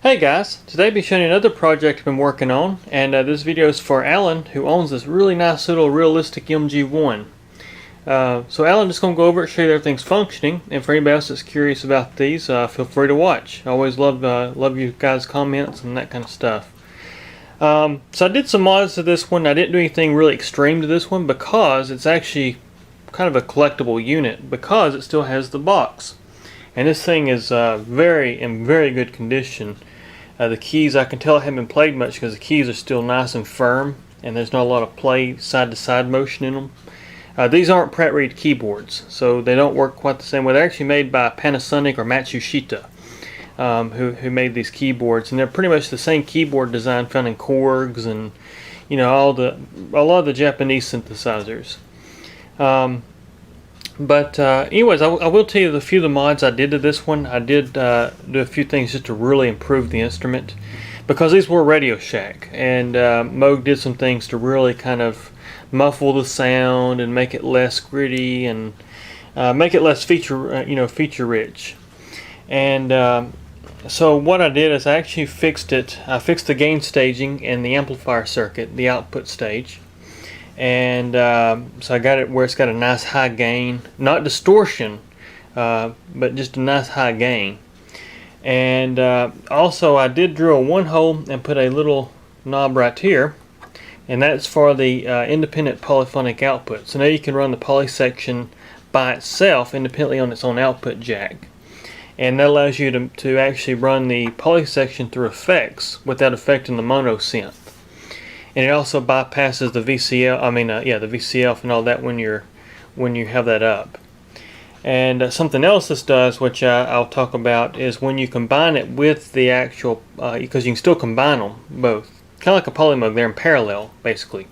Hey guys, today I'll be showing you another project I've been working on, and this video is for Alan, who owns this really nice little realistic MG-1. So Alan, just going to go over it, show you that everything's functioning, and for anybody else that's curious about these, feel free to watch. I always love you guys' comments and that kind of stuff. So I did some mods to this one. I didn't do anything really extreme to this one because it's actually kind of a collectible unit because it still has the box. And this thing is in very good condition. The keys, I can tell I haven't been played much because the keys are still nice and firm and there's not a lot of play side to side motion in them. These aren't Pratt Reed keyboards, so they don't work quite the same way. They're actually made by Panasonic or Matsushita, who made these keyboards, and they're pretty much the same keyboard design found in Korgs and a lot of the Japanese synthesizers. Anyways, I will tell you a few of the mods I did to this one. I did do a few things just to really improve the instrument, because these were Radio Shack, and Moog did some things to really kind of muffle the sound and make it less gritty and make it less feature rich. And so what I did is I actually fixed it. I fixed the gain staging and the amplifier circuit, the output stage. And so I got it where it's got a nice high gain, not distortion, but just a nice high gain. And also I did drill one hole and put a little knob right here, and that's for the independent polyphonic output. So now you can run the poly section by itself independently on its own output jack, and that allows you to actually run the poly section through effects without affecting the mono synth. And it also bypasses the VCL, the VCL and all that when you have that up. And something else this does, which I'll talk about, is when you combine it with the actual, because you can still combine them both, kind of like a Polymoog, they're in parallel basically.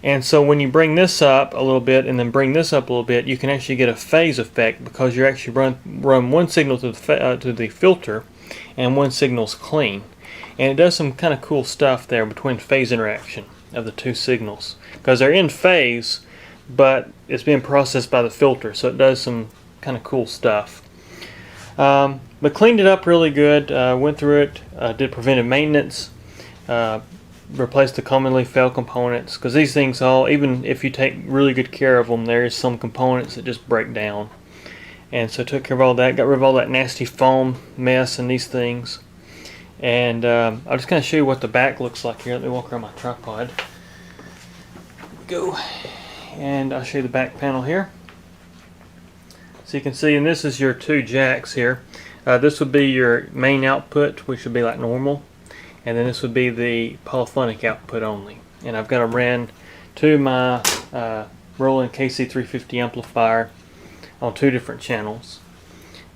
And so when you bring this up a little bit and then bring this up a little bit, you can actually get a phase effect because you actually run one signal to the filter and one signal's clean. And it does some kind of cool stuff there between phase interaction of the two signals, because they're in phase but it's being processed by the filter, so it does some kind of cool stuff. But cleaned it up really good, went through it, did preventive maintenance, replaced the commonly failed components, because these things even if you take really good care of them, there is some components that just break down. And so took care of all that, got rid of all that nasty foam mess and these things. And I'll just kind of show you what the back looks like here. Let me walk around my tripod. Go. And I'll show you the back panel here. So you can see, and this is your two jacks here. This would be your main output, which would be like normal. And then this would be the polyphonic output only. And I've got them ran to my Roland KC350 amplifier on two different channels.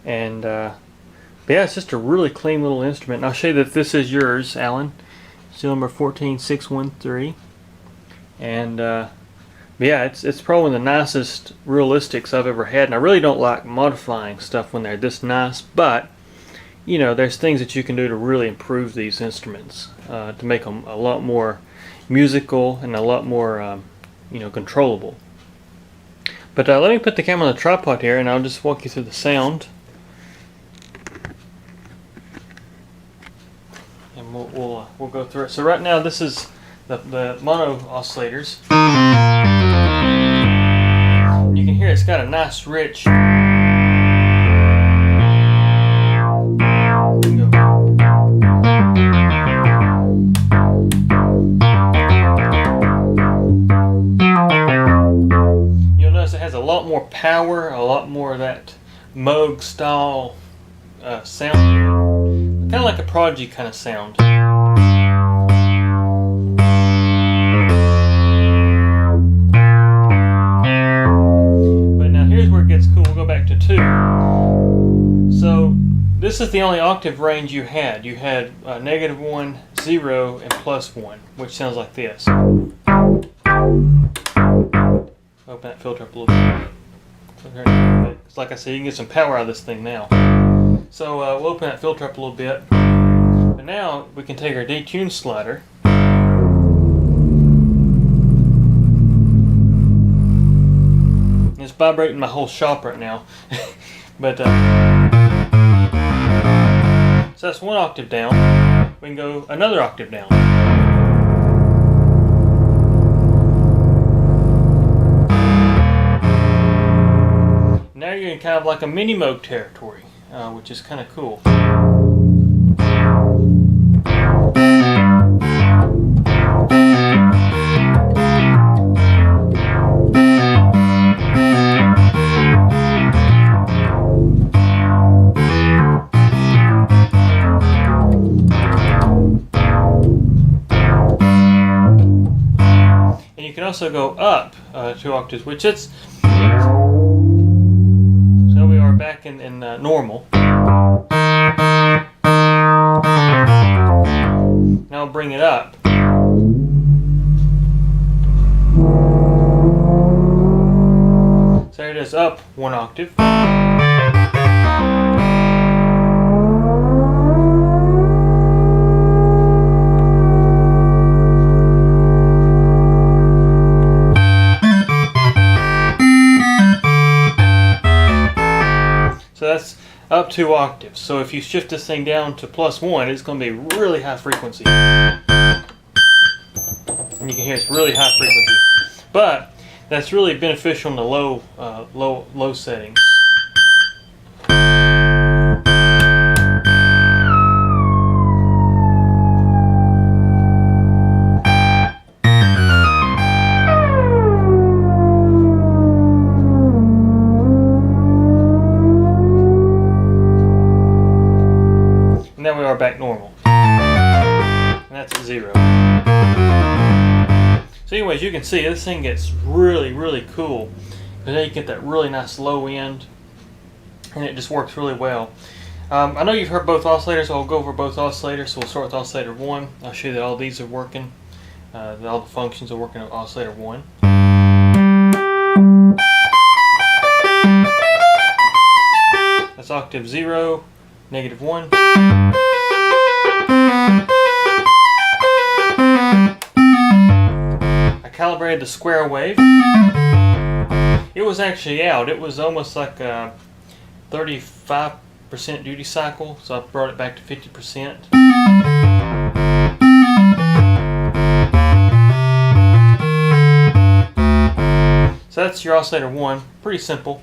And but yeah, it's just a really clean little instrument. And I'll show you that this is yours, Alan. Serial number 14613. And yeah, it's probably one of the nicest realistics I've ever had. And I really don't like modifying stuff when they're this nice, but you know, there's things that you can do to really improve these instruments to make them a lot more musical and a lot more controllable. But let me put the camera on the tripod here, and I'll just walk you through the sound. And we'll go through it. So right now this is the mono oscillators. You can hear it's got a nice rich. You'll notice it has a lot more power, a lot more of that Moog style sound, kind of like a Prodigy kind of sound. But now here's where it gets cool. We'll go back to 2. So this is the only octave range you had. You had -1, 0, and +1, which sounds like this. Open that filter up a little bit. It's like I said, you can get some power out of this thing now. So we'll open that filter up a little bit. But now we can take our detune slider. It's vibrating my whole shop right now. But So that's one octave down. We can go another octave down. Now you're in kind of like a mini Moog territory, which is kind of cool. You can also go up 2 octaves, which it's so we are back in normal. Now bring it up. So there it is, up 1 octave. So that's up 2 octaves. So if you shift this thing down to +1, it's going to be really high frequency. And you can hear it's really high frequency. But that's really beneficial in the low settings. And then we are back normal. And that's at 0. So anyways, you can see this thing gets really, really cool. But then you get that really nice low end. And it just works really well. I know you've heard both oscillators, so I'll go over both oscillators. So we'll start with oscillator 1. I'll show you that all these are working. That all the functions are working on oscillator 1. That's octave 0, -1. I calibrated the square wave. It was actually out. It was almost like a 35% duty cycle, so I brought it back to 50%. So that's your oscillator 1. Pretty simple.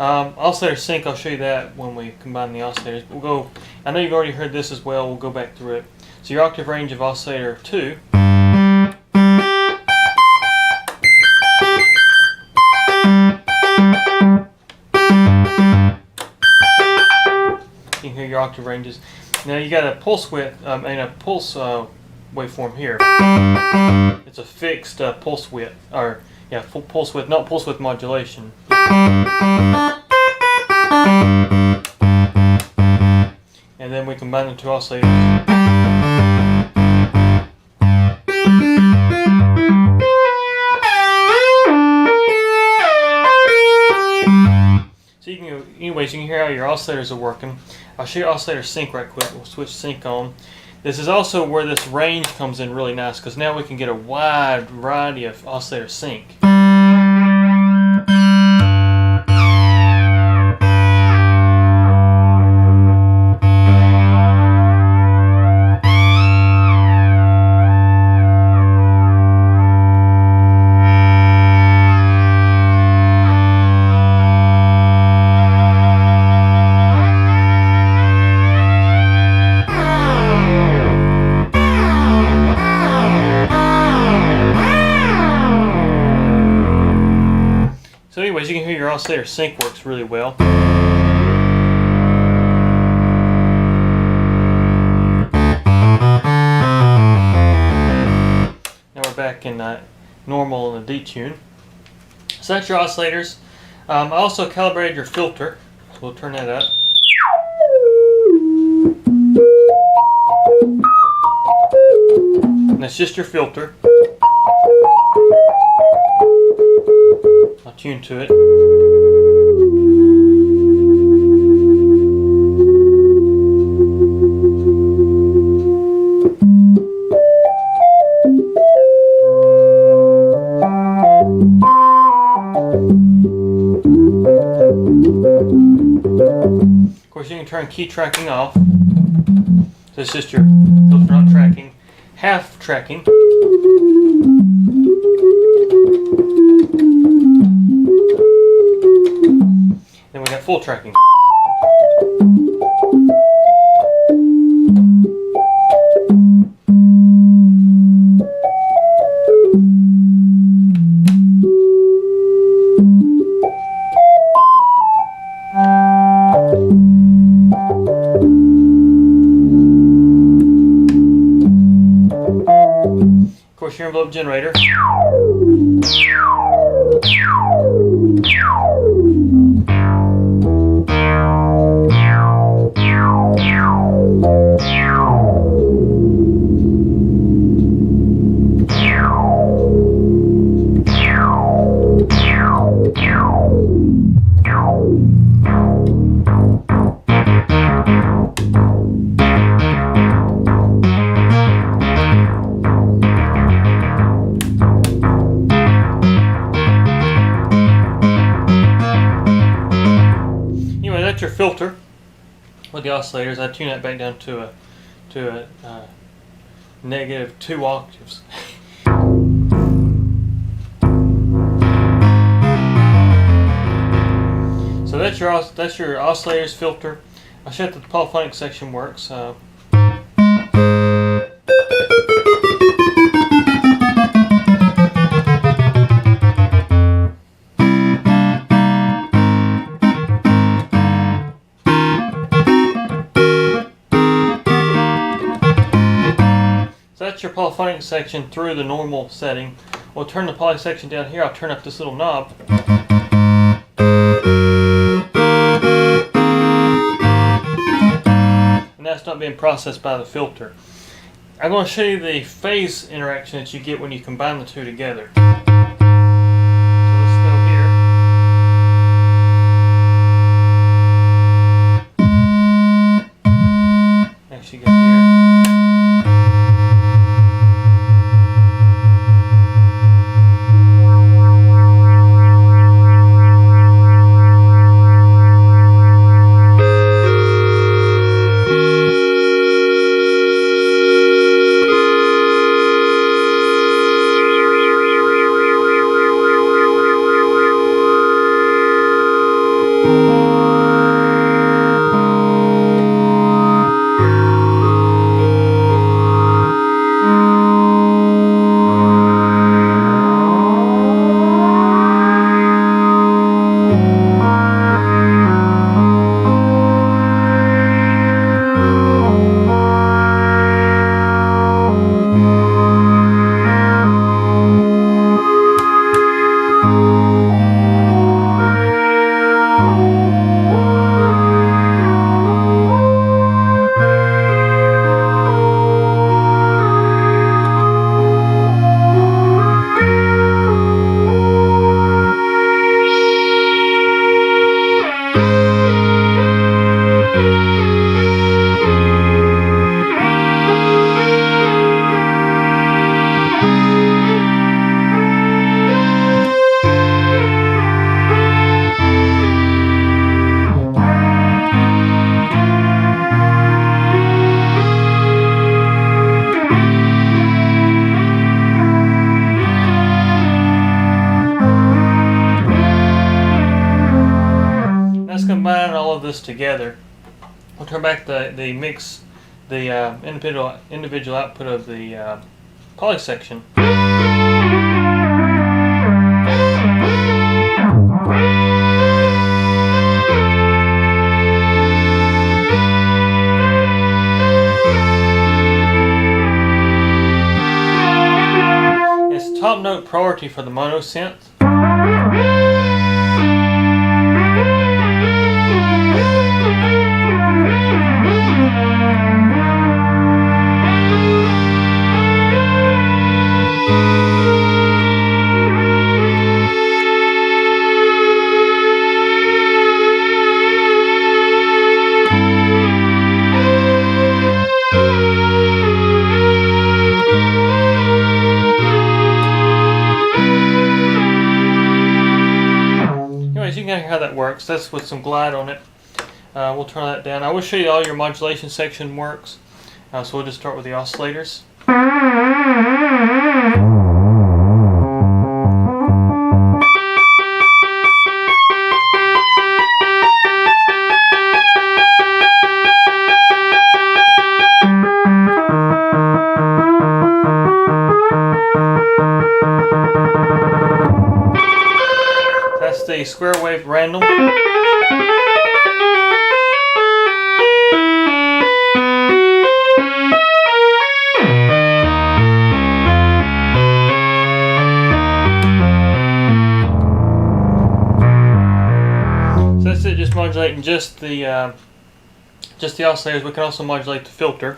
Oscillator sync, I'll show you that when we combine the oscillators. We'll go. I know you've already heard this as well. We'll go back through it. So your octave range of oscillator 2. You can hear your octave ranges. Now you got a pulse width and a pulse waveform here. It's a fixed pulse width, or yeah, full pulse width, not pulse width modulation. And then we combine the two oscillators. So you can go, anyways, you can hear how your oscillators are working. I'll show you oscillator sync right quick. We'll switch sync on. This is also where this range comes in really nice, because now we can get a wide variety of oscillator sync. So anyways, you can hear your oscillator sync works really well. Now we're back in normal and the detune. So that's your oscillators. I also calibrated your filter, so we'll turn that up. And that's just your filter. I'll tune to it. Of course, you can turn key tracking off. So it's just your filter not tracking, half tracking. Then we got full tracking. Of course, your envelope generator. Your filter with the oscillators. I tune that back down to a negative 2 octaves. So that's your oscillators filter. I'll show you that the polyphonic section works. That's your polyphonic section through the normal setting. We'll turn the poly section down here. I'll turn up this little knob. And that's not being processed by the filter. I'm going to show you the phase interaction that you get when you combine the two together. So let's go here. Actually go here. Combine all of this together. We'll turn back the mix, the individual output of the poly section. It's top note priority for the mono synth. You can hear how that works. That's with some glide on it. We'll turn that down. I will show you all your modulation section works. So we'll just start with the oscillators. That's the square wave random. So that's it, just modulating just the oscillators. We can also modulate the filter.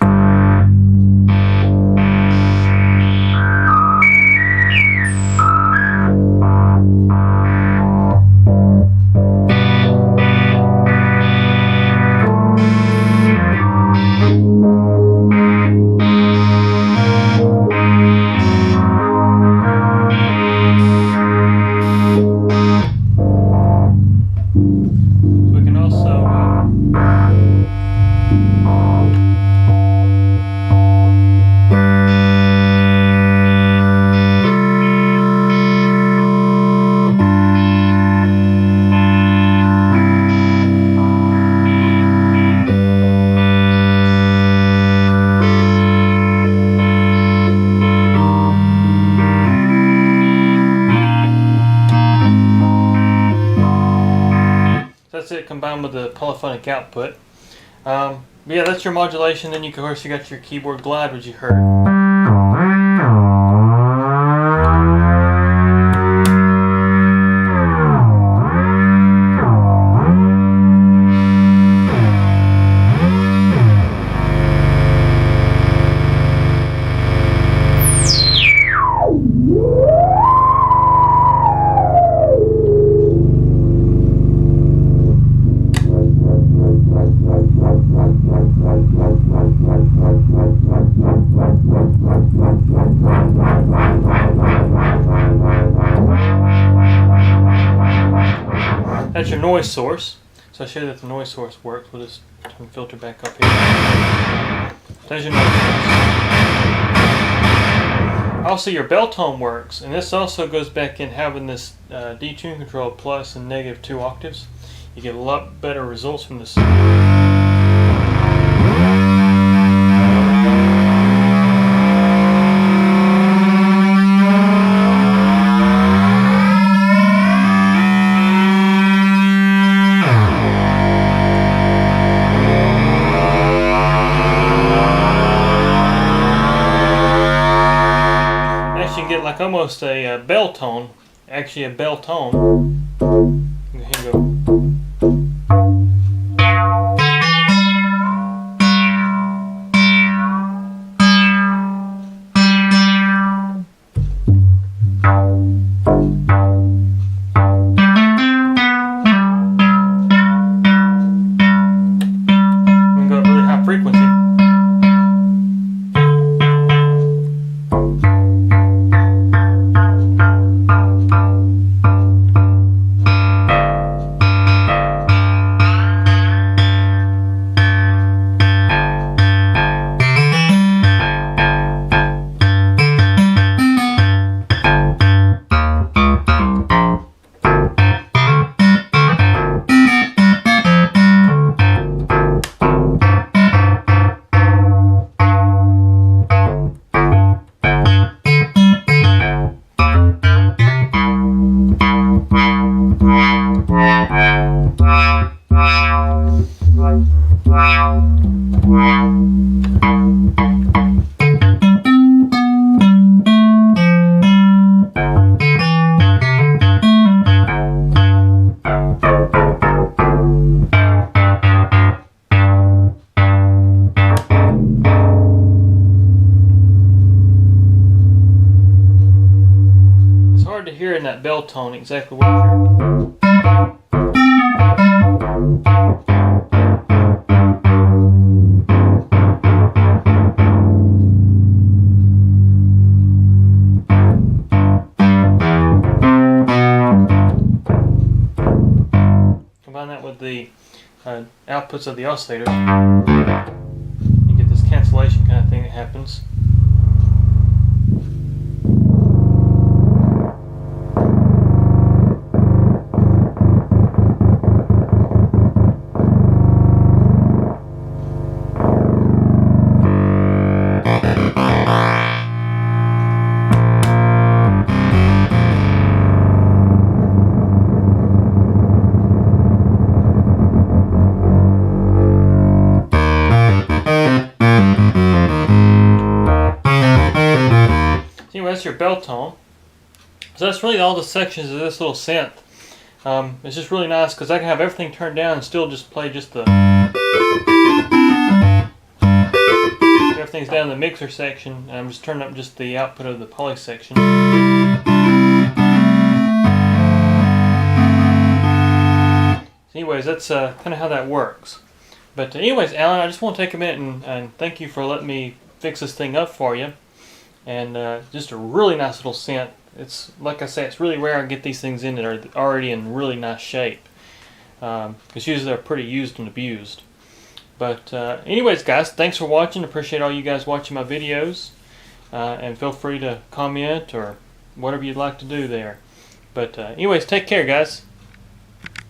That's it combined with the polyphonic output. Yeah, that's your modulation. Then of course you got your keyboard glide, which you heard. That's your noise source. So I'll show you that the noise source works. We'll just turn the filter back up here. There's your noise source. Also, your bell tone works, and this also goes back in having this detune control plus and -2 octaves. You get a lot better results from this. Get like almost a bell tone, actually a bell tone. Here you go. We can go really high frequency. To hear in that bell tone exactly what you're. Combine that with the outputs of the oscillator, you get this cancellation. oscillation kind of thing that happens. Anyway, that's your bell tone. So that's really all the sections of this little synth. It's just really nice because I can have everything turned down and still just play just the... Everything's down in the mixer section, and I'm just turning up just the output of the poly section. So anyways, that's kind of how that works. But anyways, Alan, I just want to take a minute and thank you for letting me fix this thing up for you. And just a really nice little synth. It's like I say, it's really rare I get these things in that are already in really nice shape, because usually they're pretty used and abused. But anyways, guys, thanks for watching. Appreciate all you guys watching my videos, and feel free to comment or whatever you'd like to do there. But anyways, take care, guys.